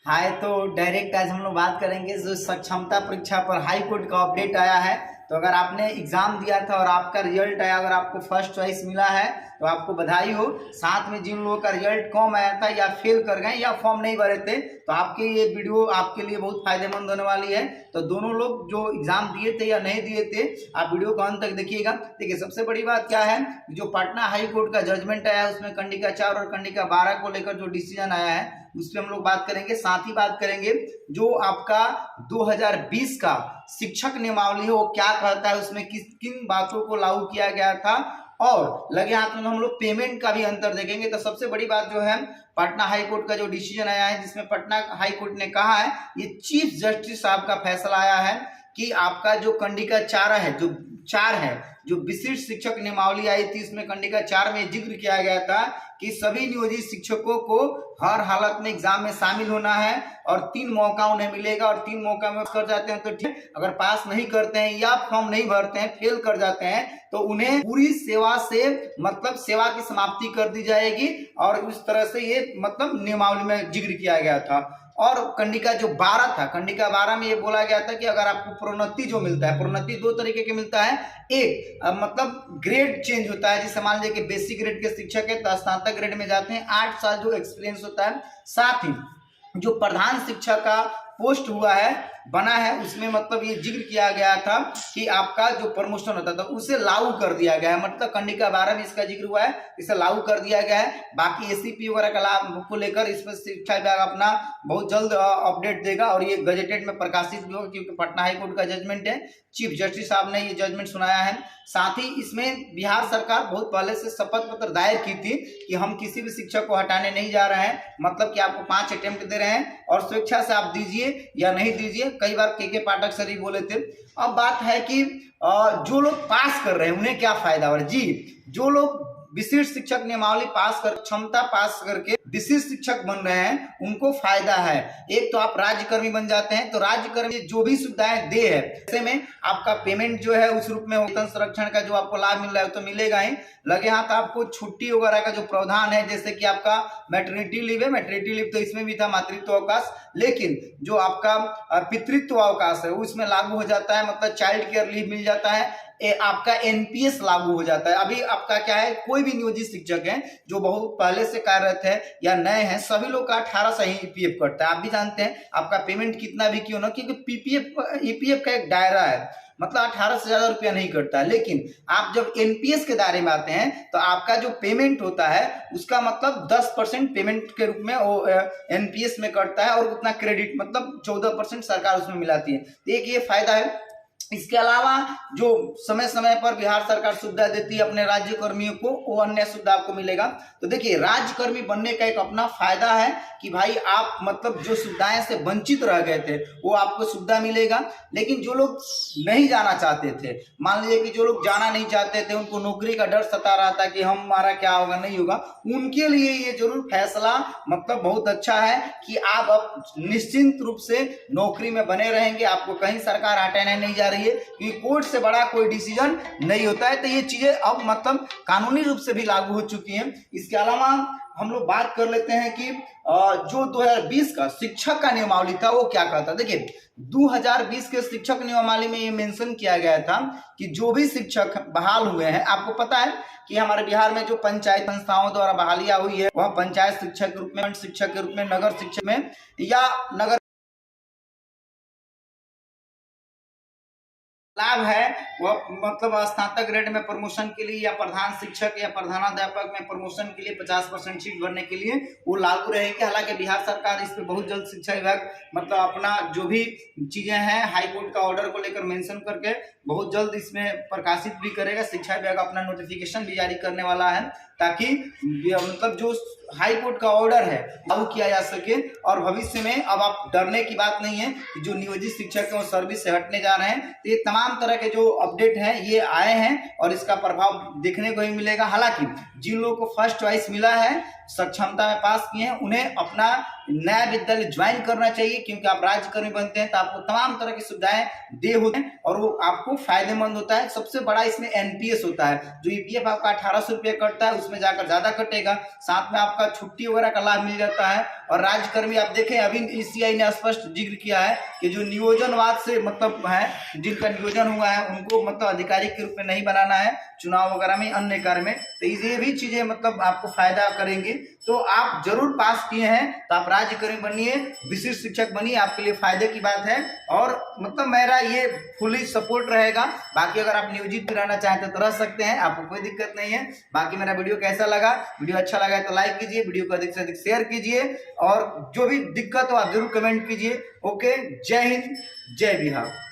हाय, तो डायरेक्ट आज हम लोग बात करेंगे जो सक्षमता परीक्षा पर हाई कोर्ट का अपडेट आया है। तो अगर आपने एग्जाम दिया था और आपका रिजल्ट आया, अगर आपको फर्स्ट चॉइस मिला है तो आपको बधाई हो। साथ में जिन लोगों का रिजल्ट कम आया था या फेल कर गए या फॉर्म नहीं भरे थे, तो आपके ये वीडियो आपके लिए बहुत फायदेमंद होने वाली है। तो दोनों लोग जो एग्जाम दिए थे या नहीं दिए थे, आप वीडियो को अंत तक देखिएगा। देखिए, सबसे बड़ी बात क्या है, जो पटना हाई कोर्ट का जजमेंट आया है उसमें कंडिका 4 और कंडिका 12 को लेकर जो डिसीजन आया है उस पर हम लोग बात करेंगे। साथ ही बात करेंगे जो आपका 2020 का शिक्षक नियमावली है वो क्या कहता है, उसमें किस किन बातों को लागू किया गया था, और लगे हाथ में हम लोग पेमेंट का भी अंतर देखेंगे। तो सबसे बड़ी बात जो है, पटना हाई कोर्ट का जो डिसीजन आया है जिसमें पटना हाई कोर्ट ने कहा है, ये चीफ जस्टिस साहब का फैसला आया है कि आपका जो कंडिका 4 है, जो विशिष्ट शिक्षक नियमावली आई थी, इसमें कंडिका 4 में जिक्र किया गया था कि सभी नियोजित शिक्षकों को हर हालत में एग्जाम में शामिल होना है और 3 मौका उन्हें मिलेगा, और 3 मौका में कर जाते हैं तो ठीक, अगर पास नहीं करते हैं या फॉर्म नहीं भरते हैं, फेल कर जाते हैं, तो उन्हें पूरी सेवा से मतलब सेवा की समाप्ति कर दी जाएगी। और उस तरह से ये मतलब नियमावली में जिक्र किया गया था। और कंडिका जो 12 था, कंडिका 12 में ये बोला गया था कि अगर आपको प्रोन्नति जो मिलता है, प्रोन्नति 2 तरीके के मिलता है। एक मतलब ग्रेड चेंज होता है, जैसे मान लीजिए कि बेसिक ग्रेड के शिक्षक है तो स्नातक ग्रेड में जाते हैं, 8 साल जो एक्सपीरियंस होता है। साथ ही जो प्रधान शिक्षक का पोस्ट हुआ है, बना है, उसमें मतलब ये जिक्र किया गया था कि आपका जो प्रमोशन होता था उसे लागू कर दिया गया है। मतलब कंडिका 12 में इसका जिक्र हुआ है, इसे लागू कर दिया गया है। बाकी एसीपी वगैरह का लाभ को लेकर इस पर शिक्षा विभाग अपना बहुत जल्द अपडेट देगा और ये गजेटेड में प्रकाशित भी होगा, क्योंकि पटना हाईकोर्ट का जजमेंट है, चीफ जस्टिस साहब ने ये जजमेंट सुनाया है। साथ ही इसमें बिहार सरकार बहुत पहले से शपथ पत्र दायर की थी कि हम किसी भी शिक्षक को हटाने नहीं जा रहे हैं, मतलब कि आपको 5 अटेम्प्ट दे रहे हैं और स्वेच्छा से आप दीजिए या नहीं दीजिए। कई बार के पाठक सर ही बोले थे। अब बात है कि जो लोग पास कर रहे हैं उन्हें क्या फायदा हो रहा है जी। जो लोग विशिष्ट शिक्षक नियमावली पास कर क्षमता पास करके विशिष्ट शिक्षक बन रहे हैं उनको फायदा है। एक तो आप राज्यकर्मी बन जाते हैं, तो राज्यकर्मी जो भी सुविधाएं दे है, ऐसे में आपका पेमेंट जो है उस रूप में वेतन संरक्षण का जो आपको लाभ मिल रहा है तो मिलेगा ही। लगे हाथ आपको छुट्टी वगैरह का जो प्रावधान है, जैसे कि आपका मैटरनिटी लीव है, मैटरनिटी लीव तो इसमें भी था, मातृत्व अवकाश, लेकिन जो आपका पितृत्व अवकाश है वो इसमें लागू हो जाता है, मतलब चाइल्ड केयर लीव मिल जाता है। आपका एनपीएस लागू हो जाता है। अभी आपका क्या है, कोई भी नियोजित शिक्षक है जो बहुत पहले से कार्यरत है या नए हैं, सभी लोग का 18 से ही ईपीएफ कटता है। आप भी जानते हैं आपका पेमेंट कितना भी क्यों ना, क्योंकि पीपीएफ ईपीएफ का एक दायरा है, मतलब 18 से ज्यादा रुपया नहीं कटता है। लेकिन आप जब एनपीएस के दायरे में आते हैं तो आपका जो पेमेंट होता है उसका मतलब 10% पेमेंट के रूप में वो एनपीएस में कटता है, और उतना क्रेडिट मतलब 14% सरकार उसमें मिलाती है। तो एक ये फायदा है। इसके अलावा जो समय समय पर बिहार सरकार सुविधा देती है अपने राज्य कर्मियों को, वो अन्य सुविधा आपको मिलेगा। तो देखिए, राज्यकर्मी बनने का एक अपना फायदा है कि भाई आप मतलब जो सुविधाएं से वंचित रह गए थे वो आपको सुविधा मिलेगा। लेकिन जो लोग नहीं जाना चाहते थे, मान लीजिए कि जो लोग जाना नहीं चाहते थे, उनको नौकरी का डर सता रहा था कि हमारा क्या होगा नहीं होगा, उनके लिए ये जरूर फैसला मतलब बहुत अच्छा है कि आप अब निश्चिंत रूप से नौकरी में बने रहेंगे, आपको कहीं सरकार हटाने नहीं जा रही है, क्योंकि कोर्ट से बड़ा कोई डिसीजन नहीं होता है। तो ये चीजें अब मतलब कानूनी रूप से भी लागू हो चुकी हैं। इसके अलावा हम लोग बात कर लेते हैं कि जो 2020 का शिक्षक का नियमावली था वो क्या कहता। देखिए, 2020 के शिक्षक नियमावली में ये मेंशन किया गया था कि जो भी शिक्षक बहाल हुए हैं, आपको पता है कि हमारे बिहार में जो पंचायत संस्थाओं द्वारा बहालियां हुई है, वह पंचायत शिक्षक के रूप में, शिक्षक के रूप में, नगर शिक्षक में या नगर लाभ है, वह मतलब स्नातक ग्रेड में प्रमोशन के लिए या प्रधान शिक्षक या प्रधानाध्यापक में प्रमोशन के लिए 50% सीट भरने के लिए वो लागू रहेगी। हालांकि बिहार सरकार इस पर बहुत जल्द शिक्षा विभाग मतलब अपना जो भी चीजें हैं हाई कोर्ट का ऑर्डर को लेकर मेंशन करके बहुत जल्द इसमें प्रकाशित भी करेगा। शिक्षा विभाग अपना नोटिफिकेशन भी जारी करने वाला है ताकि मतलब जो हाई कोर्ट का ऑर्डर है लागू किया जा सके। और भविष्य में अब आप डरने की बात नहीं है कि जो नियोजित शिक्षक है वो सर्विस से हटने जा रहे हैं। तो ये तमाम तरह के जो अपडेट हैं ये आए हैं और इसका प्रभाव देखने को ही मिलेगा। हालांकि जिन लोगों को फर्स्ट चॉइस मिला है सक्षमता में पास किए हैं उन्हें अपना नया विद्यालय ज्वाइन करना चाहिए, क्योंकि आप राज्यकर्मी बनते हैं तो आपको तमाम तरह की सुविधाएं दे होते हैं और वो आपको फायदेमंद होता है। सबसे बड़ा इसमें एनपीएस होता है, जो ईपीएफ आपका 1800 रुपये कटता है उसमें जाकर ज्यादा कटेगा, साथ में आपका छुट्टी वगैरह का लाभ मिल जाता है। और राज्यकर्मी आप देखें अभी ईसीआई ने स्पष्ट जिक्र किया है कि जो नियोजनवाद से मतलब है, जिनका नियोजन हुआ है उनको मतलब अधिकारी के रूप में नहीं बनाना है चुनाव वगैरह में, अन्य कार्य में, तो ये भी चीजें मतलब आपको फायदा करेंगे। तो आप जरूर पास किए हैं तो आप राज्यकर्मी बनिए, विशिष्ट शिक्षक बनिए, आपके लिए फायदे की बात है और मतलब मेरा ये फुली सपोर्ट रहेगा। बाकी अगर आप नियोजित भी रहना चाहते तो रह सकते हैं, आपको कोई दिक्कत नहीं है। बाकी मेरा वीडियो कैसा लगा, वीडियो अच्छा लगा तो लाइक कीजिए, वीडियो को अधिक से अधिक शेयर कीजिए और जो भी दिक्कत हो आप जरूर कमेंट कीजिए। ओके, जय हिंद, जय बिहार।